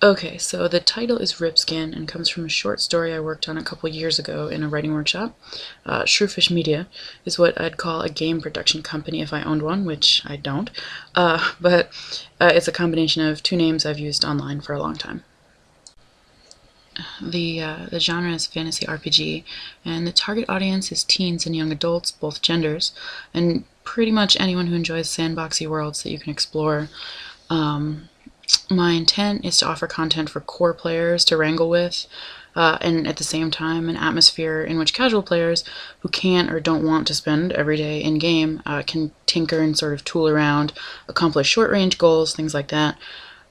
Okay, so the title is Ripskin and comes from a short story I worked on a couple years ago in a writing workshop. Shrewfish Media is what I'd call a game production company if I owned one, which I don't. But it's a combination of two names I've used online for a long time. The genre is fantasy RPG, and the target audience is teens and young adults, both genders, and pretty much anyone who enjoys sandboxy worlds that you can explore. My intent is to offer content for core players to wrangle with, and at the same time an atmosphere in which casual players who can't or don't want to spend every day in-game can tinker and sort of tool around, accomplish short-range goals, things like that.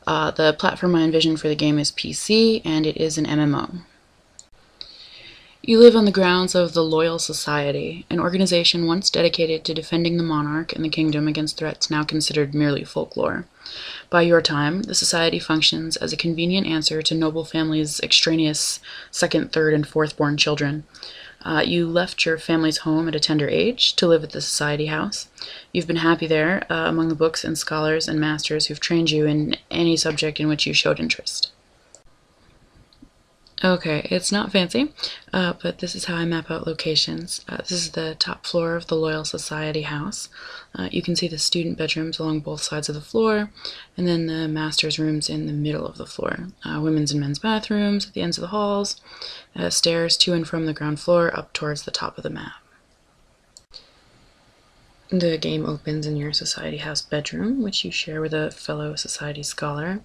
The platform I envision for the game is PC, and it is an MMO. You live on the grounds of the Loyal Society, an organization once dedicated to defending the monarch and the kingdom against threats now considered merely folklore. By your time, the society functions as a convenient answer to noble families' extraneous second, third, and fourth-born children. You left your family's home at a tender age to live at the society house. You've been happy there among the books and scholars and masters who've trained you in any subject in which you showed interest. Okay, it's not fancy, but this is how I map out locations. This is the top floor of the Loyal Society house. You can see the student bedrooms along both sides of the floor, and then the master's rooms in the middle of the floor. Women's and men's bathrooms at the ends of the halls, stairs to and from the ground floor up towards the top of the map. The game opens in your society house bedroom, which you share with a fellow society scholar.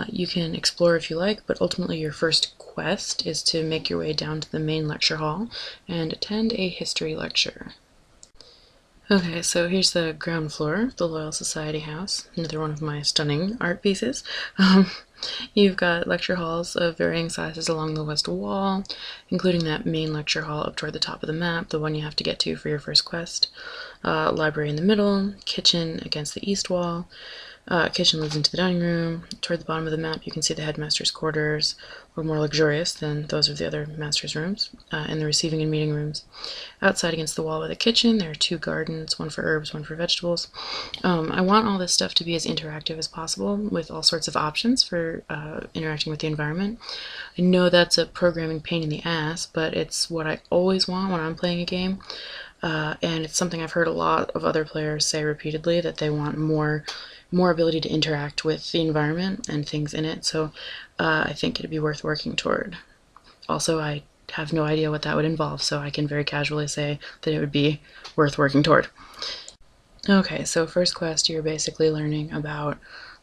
You can explore if you like, but ultimately your first quest is to make your way down to the main lecture hall and attend a history lecture. Okay, so here's the ground floor, the Loyal Society house, another one of my stunning art pieces. You've got lecture halls of varying sizes along the west wall, including that main lecture hall up toward the top of the map, the one you have to get to for your first quest. Library in the middle, kitchen against the east wall. Kitchen leads into the dining room. Toward the bottom of the map you can see the headmaster's quarters, a little more luxurious than those of the other master's rooms, and the receiving and meeting rooms. Outside against the wall by the kitchen there are two gardens, one for herbs, one for vegetables. I want all this stuff to be as interactive as possible, with all sorts of options for interacting with the environment. I know that's a programming pain in the ass, but it's what I always want when I'm playing a game. And it's something I've heard a lot of other players say repeatedly, that they want more ability to interact with the environment and things in it, so I think it'd be worth working toward. Also, I have no idea what that would involve, so I can very casually say that it would be worth working toward. Okay, so first quest, you're basically learning about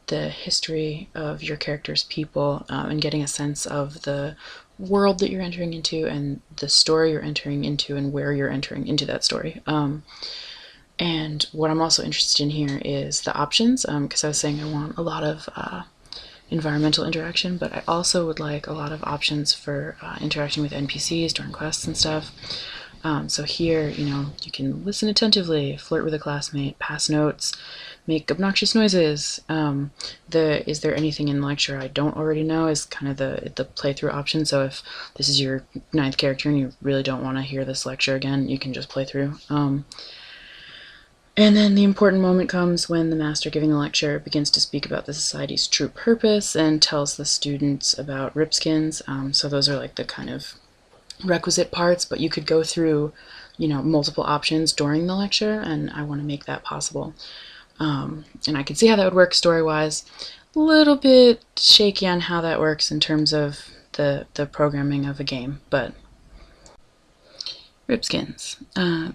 the history of your character's people and getting a sense of the world that you're entering into and the story you're entering into and where you're entering into that story. And what I'm also interested in here is the options, because I was saying I want a lot of environmental interaction, but I also would like a lot of options for interacting with NPCs during quests and stuff. So here, you can listen attentively, flirt with a classmate, pass notes, make obnoxious noises. Is there anything in the lecture I don't already know is kind of the playthrough option. So if this is your 9th character and you really don't want to hear this lecture again, you can just play through. And then the important moment comes when the master giving the lecture begins to speak about the society's true purpose and tells the students about ripskins. So those are like the kind of requisite parts, but you could go through, multiple options during the lecture, and I want to make that possible. And I can see how that would work story-wise. A little bit shaky on how that works in terms of the programming of a game, but ripskins.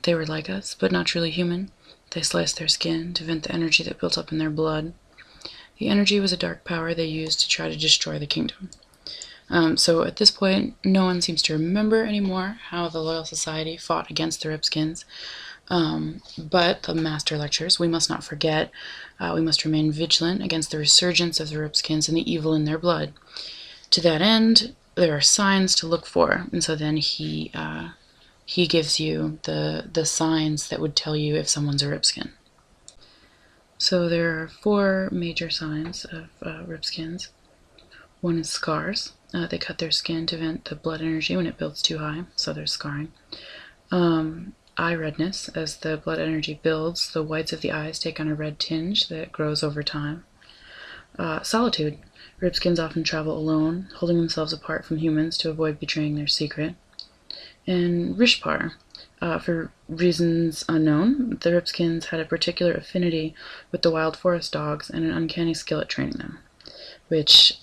They were like us, but not truly human. They sliced their skin to vent the energy that built up in their blood. The energy was a dark power they used to try to destroy the kingdom. So at this point, no one seems to remember anymore how the Loyal Society fought against the Ripskins. But the master lectures, we must not forget, we must remain vigilant against the resurgence of the Ripskins and the evil in their blood. To that end, there are signs to look for, and so then he gives you the signs that would tell you if someone's a Ripskin. So there are 4 major signs of Ripskins. One is scars. They cut their skin to vent the blood energy when it builds too high, so there's scarring. Eye redness. As the blood energy builds, the whites of the eyes take on a red tinge that grows over time. Solitude. Ripskins often travel alone, holding themselves apart from humans to avoid betraying their secret. And Rishpar. For reasons unknown, the Ripskins had a particular affinity with the wild forest dogs and an uncanny skill at training them, which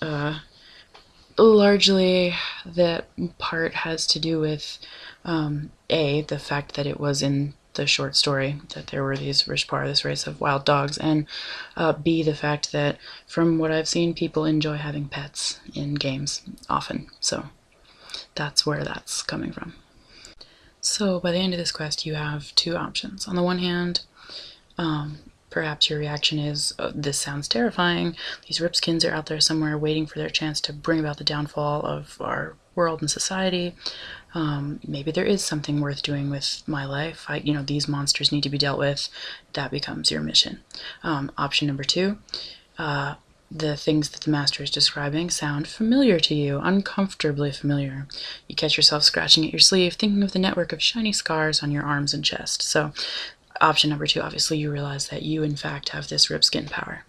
largely that part has to do with the fact that it was in the short story that there were these Rishpar, this race of wild dogs, and B, the fact that from what I've seen, people enjoy having pets in games often, so that's where that's coming from. So by the end of this quest, you have two options. On the one hand, perhaps your reaction is, oh, this sounds terrifying. These Ripskins are out there somewhere waiting for their chance to bring about the downfall of our world and society. Maybe there is something worth doing with my life. These monsters need to be dealt with. That becomes your mission. Option number two, the things that the master is describing sound familiar to you, uncomfortably familiar. You catch yourself scratching at your sleeve, thinking of the network of shiny scars on your arms and chest. So, option number two, obviously you realize that you, in fact, have this ripskin power.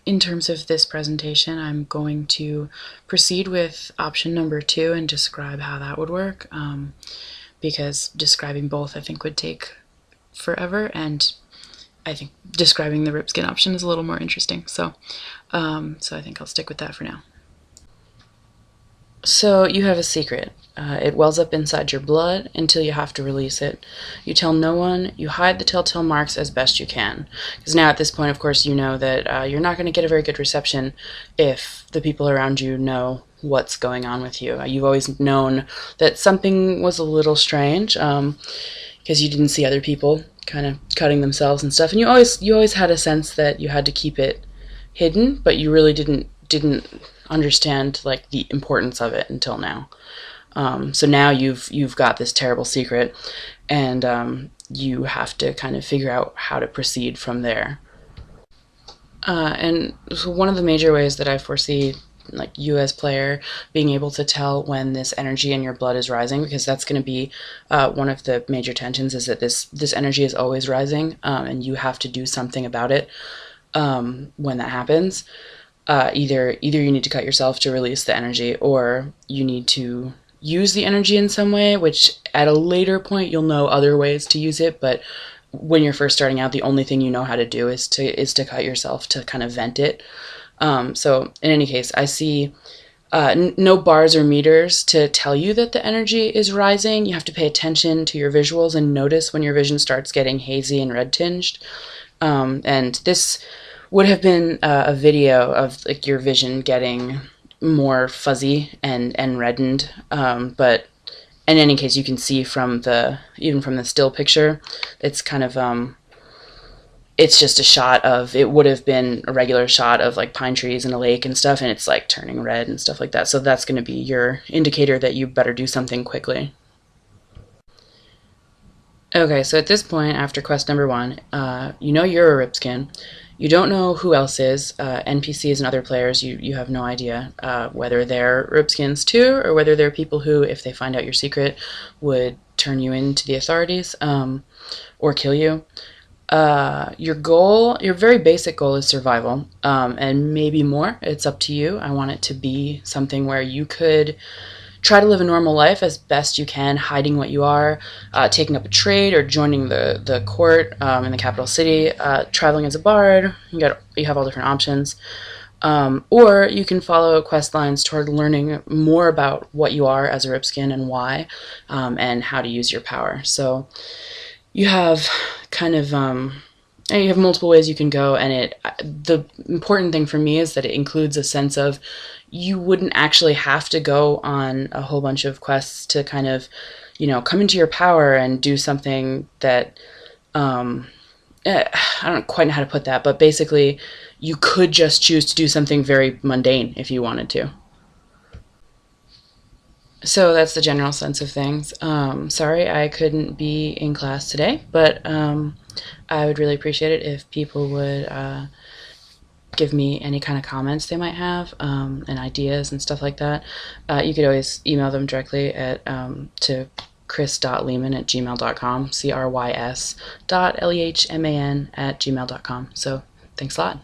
In terms of this presentation, I'm going to proceed with option number two and describe how that would work, because describing both, I think, would take forever, and I think describing the ripskin option is a little more interesting, so I think I'll stick with that for now. So you have a secret. It wells up inside your blood until you have to release it. You tell no one, you hide the telltale marks as best you can. Because now at this point, of course, you know that you're not going to get a very good reception if the people around you know what's going on with you. You've always known that something was a little strange, because you didn't see other people kind of cutting themselves and stuff, and you always had a sense that you had to keep it hidden, but you really didn't understand like the importance of it until now. So now you've got this terrible secret, and you have to kind of figure out how to proceed from there. And so one of the major ways that I foresee like you as player being able to tell when this energy in your blood is rising, because that's going to be one of the major tensions, is that this energy is always rising, and you have to do something about it when that happens. Either you need to cut yourself to release the energy, or you need to use the energy in some way, which at a later point you'll know other ways to use it, but when you're first starting out, the only thing you know how to do is to cut yourself to kind of vent it. So in any case, I see no bars or meters to tell you that the energy is rising. You have to pay attention to your visuals and notice when your vision starts getting hazy and red tinged. And this would have been a video of like your vision getting more fuzzy and reddened. But in any case, you can see even from the still picture, it's kind of it's just a shot of, it would have been a regular shot of like pine trees and a lake and stuff, and it's like turning red and stuff like that. So that's going to be your indicator that you better do something quickly. Okay, so at this point, after quest number one, you know you're a ripskin. You don't know who else is. NPCs and other players, you have no idea whether they're ripskins too, or whether they're people who, if they find out your secret, would turn you into the authorities or kill you. Your very basic goal is survival, and maybe more. It's up to you. I want it to be something where you could try to live a normal life as best you can, hiding what you are, taking up a trade, or joining the court in the capital city, traveling as a bard. You have all different options. Or you can follow quest lines toward learning more about what you are as a ripskin and why, and how to use your power. So you have kind of you have multiple ways you can go, and the important thing for me is that it includes a sense of you wouldn't actually have to go on a whole bunch of quests to kind of, come into your power and do something that I don't quite know how to put that, but basically you could just choose to do something very mundane if you wanted to. So that's the general sense of things. Sorry I couldn't be in class today, but I would really appreciate it if people would give me any kind of comments they might have, and ideas and stuff like that. You could always email them directly to chris.lehman@gmail.com, crys.lehman@gmail.com. So thanks a lot.